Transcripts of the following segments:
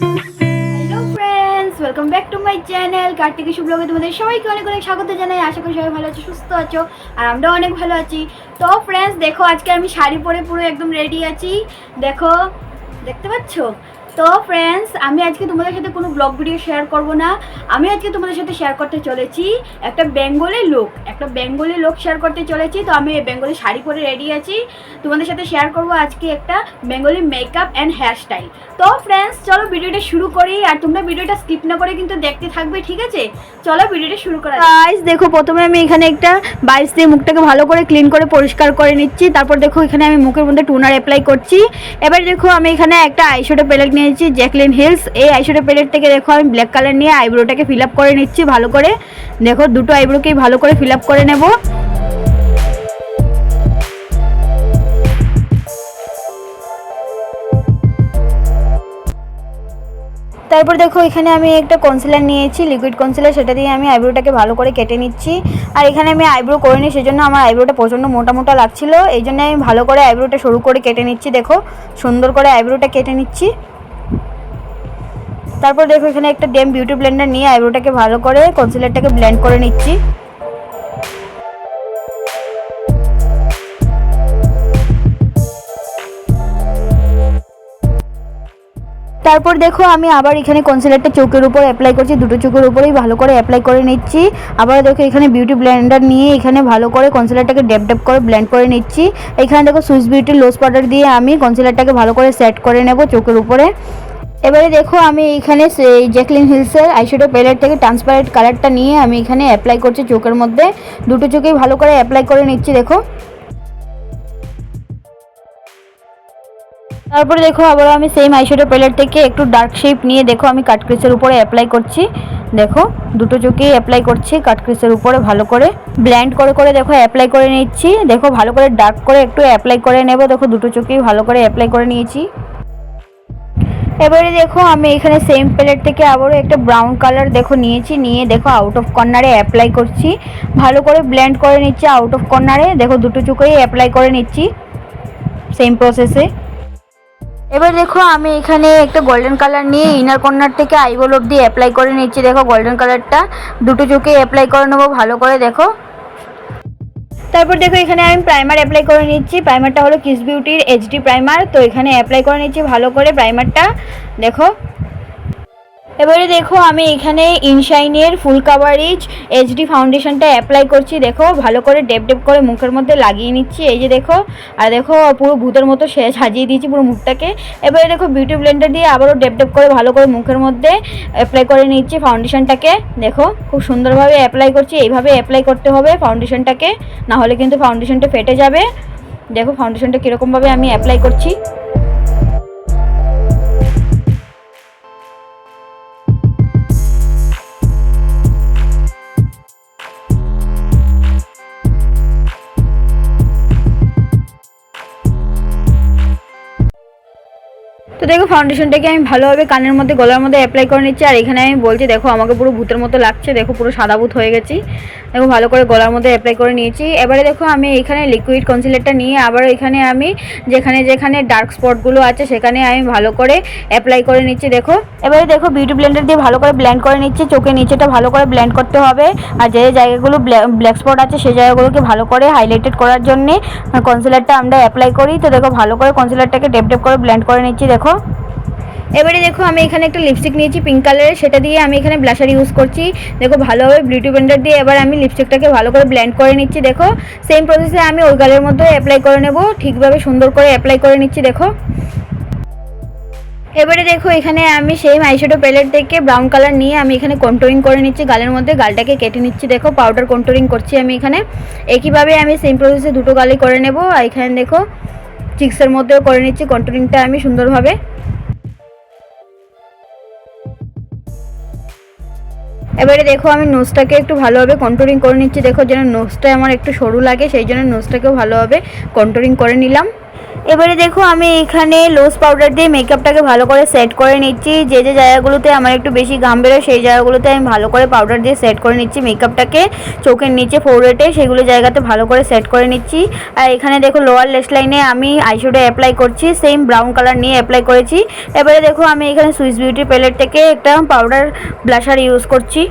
Hello friends, welcome back to my channel Kartiki Shubho ব্লগে তোমাদের সবাইকে অনেক অনেক স্বাগত জানাই। আশা করি সবাই ভালো আছো, সুস্থ আছো, আর আমরাও অনেক ভালো আছি। তো ফ্রেন্ডস দেখো, আজকে আমি শাড়ি পরে পুরো একদম রেডি আছি। দেখো, দেখতে পাচ্ছ? তো ফ্রেন্ডস, আমি আজকে তোমাদের সাথে কোনো ব্লগ ভিডিও শেয়ার করব না। আমি আজকে তোমাদের সাথে শেয়ার করতে চলেছি একটা বেঙ্গলি লুক শেয়ার করতে চলেছি। তো আমি বেঙ্গলি শাড়ি পরে রেডি আছি, তোমাদের সাথে শেয়ার করব আজকে একটা Bengali makeup and hair style. তো ফ্রেন্ডস চলো ভিডিওটা শুরু করি, আর তোমরা ভিডিওটা স্কিপ না করে কিন্তু দেখতে থাকবে, ঠিক আছে? চলো ভিডিওটা শুরু করা যাক। গাইস দেখো, প্রথমে আমি এখানে একটা বাইস দিয়ে মুখটাকে ভালো করে ক্লিন করে পরিষ্কার করে নিচ্ছি। তারপর দেখো এখানে আমি মুখের মধ্যে টোনার অ্যাপ্লাই করছি। এবার দেখো আমি এখানে একটা আইশ্যাডো প্যালেট নিয়েছি, জ্যাকলিন হিলস। এই আইশ্যাডো প্যালেট থেকে দেখো আমি ব্ল্যাক কালার নিয়ে আইব্রোটাকে ফিল আপ করে নিচ্ছি ভালো করে। দেখো দুটো আইব্রোকেই ভালো করে ফিল আপ করে নেব। তারপর দেখো এখানে আমি একটা কনসিলার নিয়েছি, লিকুইড কনসিলার, সেটা দিয়ে আমি আইব্রোটাকে ভালো করে কেটে নিচ্ছি। আর এখানে আমি আইব্রো করিনি, সেজন্য আমার আইব্রোটা প্রচণ্ড মোটা মোটা লাগছিল, এই জন্য আমি ভালো করে আইব্রোটা সরু করে কেটে নিচ্ছি। দেখো সুন্দর করে আইব্রোটা কেটে নিচ্ছি। তারপর দেখো এখানে একটা ড্যাম বিউটি ব্লেন্ডার নিয়ে আইব্রোটাকে ভালো করে কনসিলারটাকে ব্লেন্ড করে নিচ্ছি। তারপর দেখো আমি আবার এখানে কনসিলারটা চোখের উপর অ্যাপ্লাই করছি, দুটো চোখের উপরেই ভালো করে অ্যাপ্লাই করে নিচ্ছি। আবার দেখো এখানে বিউটি ব্লেন্ডার নিয়ে এখানে ভালো করে কনসিলারটাকে ড্যাপ ড্যাপ করে ব্লেন্ড করে নিচ্ছি। এখানে দেখো সুইস বিউটির লোজ পাউডার দিয়ে আমি কনসিলারটাকে ভালো করে সেট করে নেব চোখের উপরে। এবারে দেখো আমি এখানে সেই জ্যাকলিন হিলসের আইশ্যাডো প্যালেট থেকে ট্রান্সপারেন্ট কালারটা নিয়ে আমি এখানে অ্যাপ্লাই করছি চোখের মধ্যে, দুটো চোখেই ভালো করে অ্যাপ্লাই করে নিচ্ছি। দেখো তারপরে দেখো আবার আমি সেম আইশ্যাডো প্যালেট থেকে একটু ডার্ক শেপ নিয়ে দেখো আমি কাট ক্রিসের উপরে অ্যাপ্লাই করছি। দেখো দুটো চোখেই অ্যাপ্লাই করছি কাট ক্রিসের উপরে, ভালো করে ব্লেন্ড করে করে দেখো অ্যাপ্লাই করে নিচ্ছি। দেখো ভালো করে ডার্ক করে একটু অ্যাপ্লাই করে নেব। দেখো দুটো চোখেই ভালো করে অ্যাপ্লাই করে নিয়েছি। এবারে দেখো আমি এখানে সেম প্যালেট থেকে আবারও একটা ব্রাউন কালার দেখো নিয়েছি, নিয়ে দেখো আউট অফ কর্নারে অ্যাপ্লাই করছি, ভালো করে ব্লেন্ড করে নিচ্ছি আউট অফ কর্নারে। দেখো দুটো চোখেই অ্যাপ্লাই করে নিচ্ছি সেম প্রসেসে। এবার দেখো আমি এখানে একটা গোল্ডেন কালার নিয়ে ইনার কর্নার থেকে আইবল অবধি অ্যাপ্লাই করে নিচ্ছি। দেখো গোল্ডেন কালারটা দুটো চোখে অ্যাপ্লাই করে নেবো ভালো করে। দেখো তারপর দেখো এখানে আমি প্রাইমার অ্যাপ্লাই করে নিচ্ছি। প্রাইমারটা হলো কিস বিউটির এইচডি প্রাইমার, তো এখানে অ্যাপ্লাই করে নিচ্ছি ভালো করে প্রাইমারটা। দেখো এবারে দেখো আমি এখানে ইনশাইনের ফুল কাভারেজ এইচডি ফাউন্ডেশনটা অ্যাপ্লাই করছি। দেখো ভালো করে ডেপ ডেপ করে মুখের মধ্যে লাগিয়ে নিচ্ছি, এই যে দেখো। আর দেখো পুরো ভূতের মতো সাজিয়ে দিয়েছি পুরো মুখটাকে। এবারে দেখো বিউটি ব্লেন্ডার দিয়ে আবারও ডেপ ডেপ করে ভালো করে মুখের মধ্যে অ্যাপ্লাই করে নিচ্ছি ফাউন্ডেশনটাকে। দেখো খুব সুন্দরভাবে অ্যাপ্লাই করছি, এইভাবে অ্যাপ্লাই করতে হবে ফাউন্ডেশনটাকে, না হলে কিন্তু ফাউন্ডেশনটা ফেটে যাবে। দেখো ফাউন্ডেশনটা কীরকমভাবে আমি অ্যাপ্লাই করছি। তো দেখো ফাউন্ডেশনটাকে আমি ভালোভাবে কানের মধ্যে গলার মধ্যে অ্যাপ্লাই করে নিচ্ছি। আর এখানে আমি বলছি দেখো আমাকে পুরো ভূতের মতো লাগছে, দেখো পুরো সাদা ভূত হয়ে গেছি। দেখো ভালো করে গলার মধ্যে অ্যাপ্লাই করে নিয়েছি। এবারে দেখো আমি এখানে লিকুইড কনসিলারটা নিয়ে আবার এখানে আমি যেখানে যেখানে ডার্ক স্পটগুলো আছে সেখানে আমি ভালো করে অ্যাপ্লাই করে নিচ্ছি। দেখো এবারে দেখো বিউটি ব্লেন্ডার দিয়ে ভালো করে ব্লেন্ড করে নিচ্ছি, চোখের নিচেটা ভালো করে ব্লেন্ড করতে হবে। আর যে জায়গাগুলো ব্ল্যাক স্পট আছে সেই জায়গাগুলোকে ভালো করে হাইলাইটেড করার জন্যে কনসিলারটা আমরা অ্যাপ্লাই করি। তো দেখো ভালো করে কনসিলারটাকে ডেপ ডেপ করে ব্লেন্ড করে নিচ্ছি। দেখো এবারে দেখো আমি এখানে একটা লিপস্টিক নিয়েছি পিঙ্ক কালারের, সেটা দিয়ে আমি এখানে ব্লাশার ইউজ করছি। দেখো ভালোভাবে বিউটি ব্লেন্ডার দিয়ে এবার আমি লিপস্টিকটাকে ভালো করে ব্লেন্ড করে নিচ্ছি। দেখো সেম প্রসেসে আমি ওই গালের মধ্যে অ্যাপ্লাই করে নেব, ঠিকভাবে সুন্দর করে অ্যাপ্লাই করে নিচ্ছি। দেখো এবারে দেখো এখানে আমি সেম আইশ্যাডো প্যালেট থেকে ব্রাউন কালার নিয়ে আমি এখানে কন্ট্রোলিং করে নিচ্ছি গালের মধ্যে, গালটাকে কেটে নিচ্ছি। দেখো পাউডার কন্ট্রোলিং করছি আমি এখানে, একইভাবে আমি সেম প্রসেসে দুটো গালে করে নেব। আর এখানে দেখো চিক্সের মধ্যেও করে নিচ্ছি কন্ট্রোলিংটা আমি সুন্দরভাবে। এবারে দেখো আমি নোজটাকে একটু ভালোভাবে কন্ট্রোলিং করে নিচ্ছি। দেখো যেন নোজটা আমার একটু সরু লাগে, সেই জন্য নোজটাকেও ভালোভাবে কন্ট্রোলিং করে নিলাম। এবারে দেখো আমি এখানে লোজ পাউডার দিয়ে মেকআপটাকে ভালো করে সেট করে নিচ্ছি। যে যে জায়গাগুলোতে আমার একটু বেশি ঘাম বেরোয় সেই জায়গাগুলোতে আমি ভালো করে পাউডার দিয়ে সেট করে নিচ্ছি মেকআপটাকে। চোখের নিচে ফোরহেডে সেগুলো জায়গাতে ভালো করে সেট করে নিচ্ছি। আর এখানে দেখো লোয়ার লেস লাইনে আমি আইশ্যাডো অ্যাপ্লাই করছি, সেম ব্রাউন কালার নিয়ে অ্যাপ্লাই করেছি। এবারে দেখো আমি এখানে সুইস বিউটি প্যালেট থেকে একটা পাউডার ব্লাশার ইউজ করছি।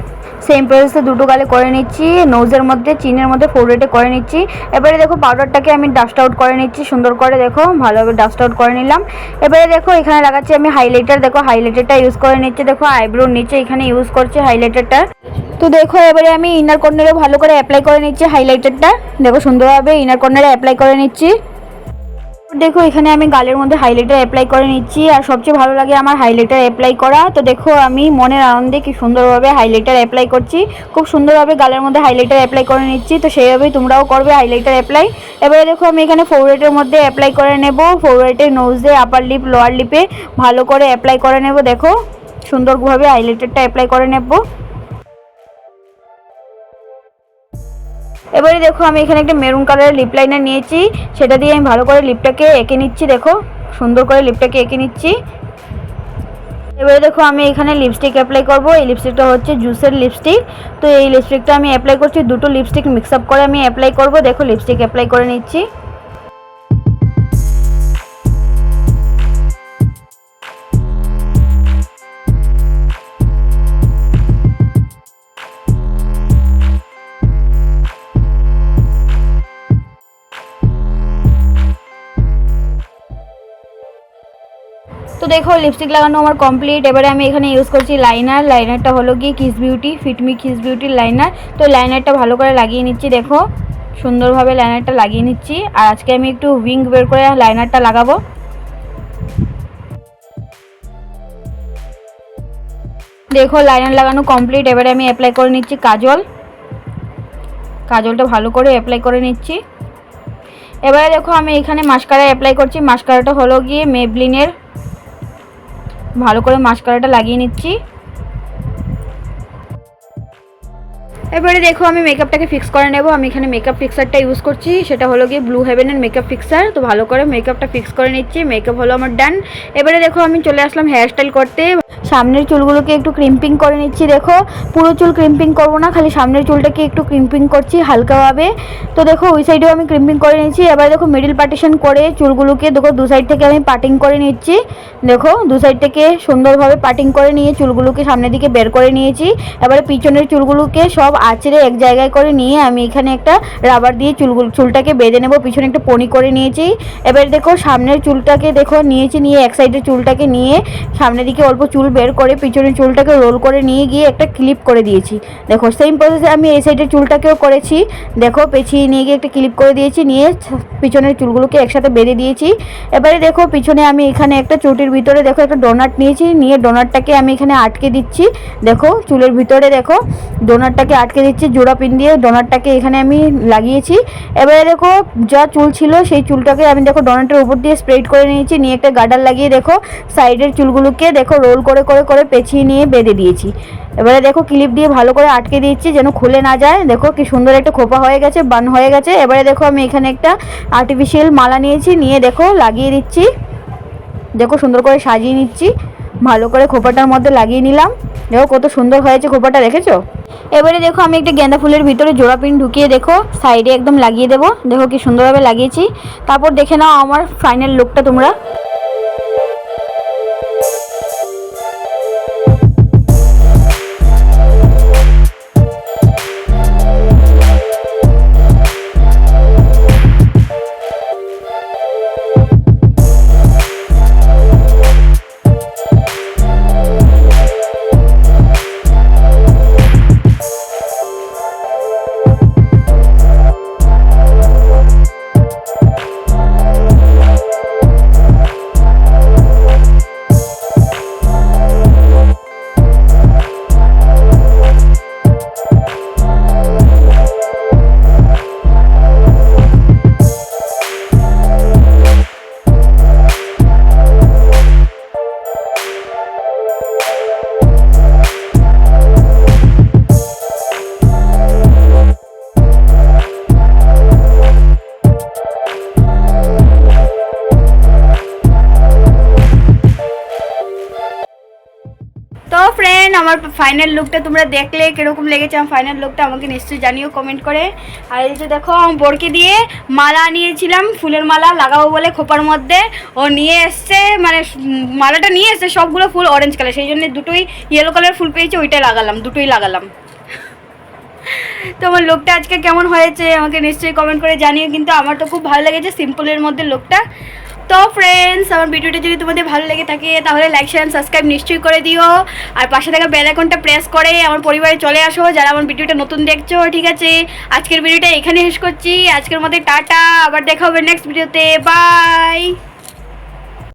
সেম প্রসেসে দুটো গালে করে নিচ্ছি, নোজের মধ্যে, চিনের মধ্যে, ফোরহেডে করে নিচ্ছি। এবারে দেখো পাউডারটাকে আমি ডাস্ট আউট করে নিচ্ছি সুন্দর করে, দেখো ভালোভাবে ডাস্ট আউট করে নিলাম। এবারে দেখো এখানে লাগাচ্ছি আমি হাইলাইটার, দেখো হাইলাইটারটা ইউজ করে নিচ্ছি। দেখো আইব্রোর নিচে এখানে ইউজ করছি হাইলাইটারটা। তো দেখো এবারে আমি ইনার কর্নারে ভালো করে অ্যাপ্লাই করে নিচ্ছি হাইলাইটারটা, দেখো সুন্দরভাবে ইনার কর্নারে অ্যাপ্লাই করে নিচ্ছি। দেখো এখানে আমি গালের মধ্যে হাইলাইটার অ্যাপ্লাই করে নিচ্ছি, আর সবচেয়ে ভালো লাগে আমার হাইলাইটার অ্যাপ্লাই করা। তো দেখো আমি মনের আনন্দে কি সুন্দরভাবে হাইলাইটার অ্যাপ্লাই করছি, খুব সুন্দরভাবে গালের মধ্যে হাইলাইটার অ্যাপ্লাই করে নিচ্ছি। তো সেইভাবেই তোমরাও করবে হাইলাইটার অ্যাপ্লাই। এবারে দেখো আমি এখানে ফোরহেডের মধ্যে অ্যাপ্লাই করে নেব, ফোরহেডের নোজে, আপার লিপ, লোয়ার লিপে ভালো করে অ্যাপ্লাই করে নেব। দেখো সুন্দরভাবে হাইলাইটারটা অ্যাপ্লাই করে নেব। এবারে দেখো আমি এখানে একটা মেরুন কালারের লিপ লাইনার নিয়েছি, সেটা দিয়ে আমি ভালো করে লিপটাকে এঁকে নিচ্ছি। দেখো সুন্দর করে লিপটাকে এঁকে নিচ্ছি। এবারে দেখো আমি এখানে লিপস্টিক অ্যাপ্লাই করব। এই লিপস্টিকটা হচ্ছে জুসের লিপস্টিক। তো এই লিপস্টিকটা আমি অ্যাপ্লাই করছি, দুটো লিপস্টিক মিক্স আপ করে আমি অ্যাপ্লাই করব। দেখো লিপস্টিক অ্যাপ্লাই করে নিচ্ছি। তো দেখো লিপস্টিক লাগানো আমার কমপ্লিট। এবারে আমি এখানে ইউজ করছি লাইনার। লাইনারটা হলো গিয়ে কিস বিউটি ফিটমি কিস বিউটির লাইনার। তো লাইনারটা ভালো করে লাগিয়ে নিচ্ছি, দেখো সুন্দরভাবে লাইনারটা লাগিয়ে নিচ্ছি। আর আজকে আমি একটু উইং বের করে লাইনারটা লাগাবো। দেখো লাইনার লাগানো কমপ্লিট। এবারে আমি অ্যাপ্লাই করে নিচ্ছি কাজল। কাজলটা ভালো করে অ্যাপ্লাই করে নিচ্ছি। এবারে দেখো আমি এখানে মাস্কারা অ্যাপ্লাই করছি। মাস্কারাটা হলো গিয়ে মেবলিনের, ভালো করে মাস্কারাটা লাগিয়ে নিচ্ছি। এবারে দেখো আমি মেকআপটাকে ফিক্স করে নেব। আমি এখানে মেকআপ ফিক্সারটা ইউজ করছি, সেটা হলো গিয়ে ব্লু হেভেনের মেকআপ ফিক্সার। তো ভালো করে মেকআপটা ফিক্স করে নিচ্ছি। মেকআপ হলো আমার ডান। এবারে দেখো আমি চলে আসলাম হেয়ার স্টাইল করতে। সামনের চুলগুলোকে একটু ক্রিম্পিং করে নিচ্ছি। দেখো পুরো চুল ক্রিম্পিং করব না, খালি সামনের চুলটাকে একটু ক্রিম্পিং করছি হালকাভাবে। তো দেখো ওই সাইডেও আমি ক্রিম্পিং করে নিচ্ছি। এবার দেখো মিডিল পার্টিশন করে চুলগুলোকে দেখো দু সাইড থেকে আমি পার্টিং করে নিচ্ছি। দেখো দু সাইড থেকে সুন্দরভাবে পার্টিং করে নিয়ে চুলগুলোকে সামনের দিকে বের করে নিয়েছি। এবারে পিছনের চুলগুলোকে সব আঁচড়ে এক জায়গায় করে নিয়ে আমি এখানে একটা রাবার দিয়ে চুলটাকে বেঁধে নেব। পিছনে একটা পনি করে নিয়েছি। এবার দেখো সামনের চুলটাকে দেখো নিয়েছি, নিয়ে এক সাইডের চুলটাকে নিয়ে সামনের দিকে অল্প চুল বের করে পিছনের চুলটাকে রোল করে নিয়ে গিয়ে একটা ক্লিপ করে দিয়েছি। দেখো সেম প্রসেসে আমি এই সাইডের চুলটাকেও করেছি। দেখো পেঁচিয়ে নিয়ে গিয়ে একটা ক্লিপ করে দিয়েছি, নিয়ে পিছনের চুলগুলোকে একসাথে বেঁধে দিয়েছি। এবারে দেখো পিছনে আমি এখানে একটা চুটির ভিতরে দেখো একটা ডোনাট নিয়েছি, নিয়ে ডোনাটটাকে আমি এখানে আটকে দিচ্ছি। দেখো চুলের ভিতরে দেখো ডোনাটটাকে আটকে দিচ্ছি জোড়া পিন দিয়ে। ডোনাটটাকে এখানে আমি লাগিয়েছি। এবারে দেখো যা চুল ছিল সেই চুলটাকে আমি দেখো ডোনাটের উপর দিয়ে স্প্রেড করে নিয়েছি, নিয়ে একটা গার্ডার লাগিয়ে দেখো সাইডের চুলগুলোকে দেখো রোল করে করে করে পেঁচিয়ে নিয়ে বেঁধে দিয়েছি। এবারে দেখো ক্লিপ দিয়ে ভালো করে আটকে দিচ্ছি যেন খুলে না যায়। দেখো কি সুন্দর একটা খোপা হয়ে গেছে, বান হয়ে গেছে। এবারে দেখো আমি এখানে একটা আর্টিফিশিয়াল মালা নিয়েছি, নিয়ে দেখো লাগিয়ে দিচ্ছি। দেখো সুন্দর করে সাজিয়ে নিচ্ছি, ভালো করে খোপাটার মধ্যে লাগিয়ে নিলাম। দেখো কত সুন্দর হয়েছে খোপাটা, দেখেছো? এবারে দেখো আমি একটা গেঁদা ফুলের ভিতরে জোড়া পিন ঢুকিয়ে দেখো সাইডে একদম লাগিয়ে দেবো। দেখো কি সুন্দরভাবে লাগিয়েছি। তারপর দেখে নাও আমার ফাইনাল লুকটা তোমরা। তো ফ্রেন্ড আমার ফাইনাল লুকটা তোমরা দেখলে কীরকম লেগেছে আমার ফাইনাল লুকটা আমাকে নিশ্চয়ই জানিও কমেন্ট করে। আর এই যে দেখো আমি বরকে দিয়ে মালা নিয়েছিলাম, ফুলের মালা লাগাবো বলে খোপার মধ্যে, ও নিয়ে এসছে, মানে মালাটা নিয়ে এসছে সবগুলো ফুল অরেঞ্জ কালার, সেই জন্য দুটোই ইয়েলো কালার ফুল পেয়েছে, ওইটাই লাগালাম, দুটোই লাগালাম। তো আমার লুকটা আজকে কেমন হয়েছে আমাকে নিশ্চয়ই কমেন্ট করে জানিও, কিন্তু আমার তো খুব ভালো লেগেছে সিম্পলের মধ্যে লুকটা। তো ফ্রেন্ডস আমার ভিডিওটা যদি তোমাদের ভালো লেগে থাকে তাহলে লাইক শেয়ার সাবস্ক্রাইব নিশ্চয়ই করে দিও, আর পাশে থাকা বেল আইকনটা প্রেস করে আমার পরিবারে চলে আসো যারা আমার ভিডিওটা নতুন দেখছো। ঠিক আছে, আজকের ভিডিওটা এখানে শেষ করছি, আজকের মধ্যে টাটা, আবার দেখা হবে নেক্সট ভিডিওতে, বাই।